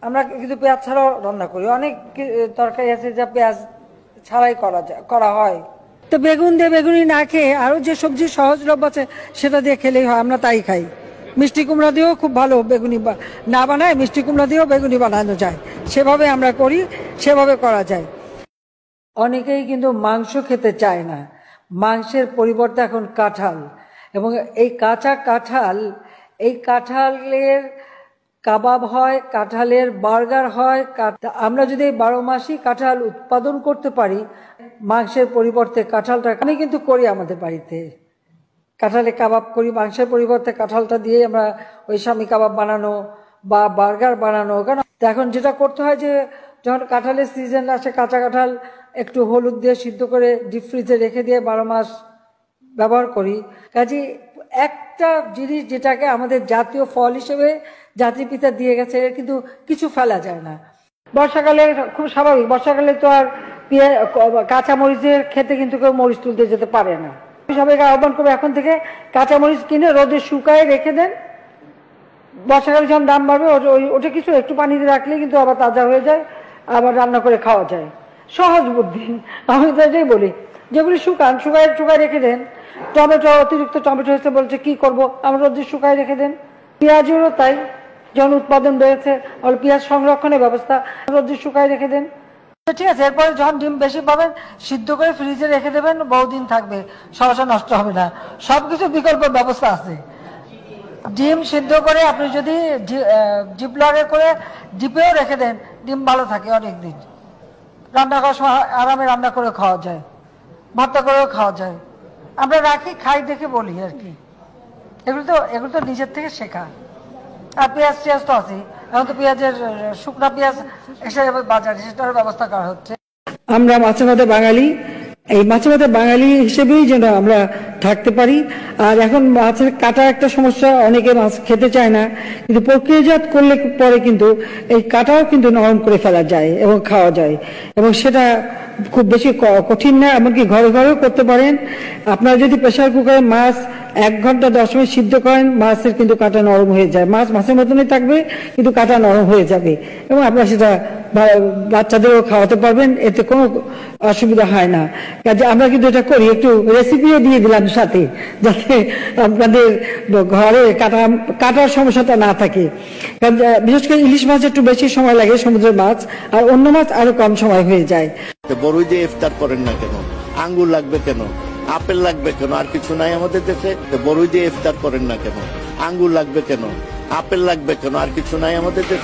আমরা কিন্তু পেঁয়াজ ছাড়াও রান্না করি, অনেক তরকারি আছে যা পেঁয়াজ ছাড়াই করা হয়। তো বেগুন দিয়ে বেগুনি না খেয়ে আরো যে সবজি সহজলভ্য আছে সেটা দিয়ে খেলেই হয়, আমরা তাই খাই। মিষ্টি কুমড়া দিয়েও খুব ভালো বেগুনি না বানায়, মিষ্টি কুমড়া দিয়েও বেগুনি বানানো যায়, সেভাবে আমরা করি, সেভাবে করা যায়। অনেকেই কিন্তু মাংস খেতে চায় না, মাংসের পরিবর্তে এখন কাঁঠাল, এবং এই কাঁচা কাঁঠাল, এই কাঁঠালের কাবাব হয়, কাঁঠালের বার্গার হয়। আমরা যদি এই 12 মাসই কাঁঠাল উৎপাদন করতে পারি, মাংসের পরিবর্তে কাঁঠালটা আমি কিন্তু করি আমাদের বাড়িতে, কাঁঠালে কাবাব করি, মাংসের পরিবর্তে কাঁঠালটা দিয়ে আমরা ওই স্বামী কাবাব বানানো বা বার্গার বানানো। কারণ এখন যেটা করতে হয় যে যখন কাঁঠালের সিজন আসে, কাঁচা কাঁঠাল একটু হলুদ দিয়ে সিদ্ধ করে ডিপ ফ্রিজে রেখে দিয়ে 12 মাস ব্যবহার করি। কাজে একটা জিনিস যেটাকে আমাদের জাতীয় ফল হিসেবে জাতির পিতা দিয়ে গেছে, কিন্তু কিছু ফেলা যায় না। বর্ষাকালে খুব স্বাভাবিক, বর্ষাকালে তো আর কাঁচা মরিচের খেতে কিন্তু কেউ মরিচ তুলতে যেতে পারে না। সবাইকে আহ্বান করবো এখন থেকে কাঁচা মরিচ কিনে রোদে শুকায় রেখে দেন, বর্ষাকালে যখন দাম বাড়বে ওটা কিছু একটু পানিতে রাখলে কিন্তু আবার তাজা হয়ে যায়, আবার রান্না করে খাওয়া যায়। সহজ বুদ্ধি, আমি তো এটাই বলি, যেগুলি শুকায় রেখে দেন। টমেটো, অতিরিক্ত টমেটো হয়েছে বলছে কি করব, আমরা রোদে শুকায় রেখে দেন। পেঁয়াজেরও তাই, যখন উৎপাদন বেড়েছে পেঁয়াজ সংরক্ষণের ব্যবস্থা, রোদে শুকায় রেখে দেন। ঠিক আছে, এরপরে যখন ডিম বেশি পাবেন সিদ্ধ করে ফ্রিজে রেখে দেবেন, বহুদিন থাকবে, সহসা নষ্ট হবে না। সবকিছু বিকল্প ব্যবস্থা আছে। ডিম সিদ্ধ করে আপনি যদি জিপলকে করে ডিপেও রেখে দেন, ডিম ভালো থাকে অনেক দিন। রান্না করার সময় আরামে রান্না করে খাওয়া যায়, ভর্তা করেও খাওয়া যায়। আমরা রাখি, খাই দেখে বলি আর কি। এগুলো তো নিজের থেকে শেখা। আর পেঁয়াজ তো আছে, এখন তো পেঁয়াজের শুকনা পেঁয়াজ এসে যাবে বাজারে, সেটার ব্যবস্থা করা হচ্ছে। আমরা মাছে ভাতে বাঙালি, এই মাছে ভাতে বাঙালি হিসেবেই যেন আমরা থাকতে পারি। আর এখন মাছের কাটা একটা সমস্যা, অনেকে মাছ খেতে চায় না, কিন্তু প্রক্রিয়াজাত করলে পরে কিন্তু এই কাটাও কিন্তু নরম করে ফেলা যায় এবং খাওয়া যায়, এবং সেটা খুব বেশি কঠিন না, এমনকি ঘরে ঘরেও করতে পারেন। আপনারা যদি প্রেসার কুকারে মাছ 1 ঘন্টা 10 মিনিট সিদ্ধ করেন, মাছের কিন্তু কাটা নরম হয়ে যায়, মাছের মতনই থাকবে কিন্তু কাটা নরম হয়ে যাবে, এবং আপনারা সেটা বাচ্চাদেরও খাওয়াতে পারবেন, এতে কোনো অসুবিধা হয় না। কাজে আমরা কিন্তু এটা করি, একটু রেসিপিও দিয়ে দিলাম সাথে, যাতে আপনাদের ঘরে কাটার সমস্যাটা না থাকে। কারণ বিশেষ করে ইলিশ মাছ একটু বেশি সময় লাগে, সমুদ্রের মাছ, আর অন্য মাছ আরো কম সময় হয়ে যায়। বড়ই দিয়ে ইফতার করেন না কেন? আঙ্গুর লাগবে কেন? আপেল লাগবে কেন? আর কিছু নাই আমাদের দেশে? বড়ই দিয়ে ইফতার করেন না কেন? আঙ্গুর লাগবে কেন? আপেল লাগবে কেন? আর কিছু নাই আমাদের দেশে?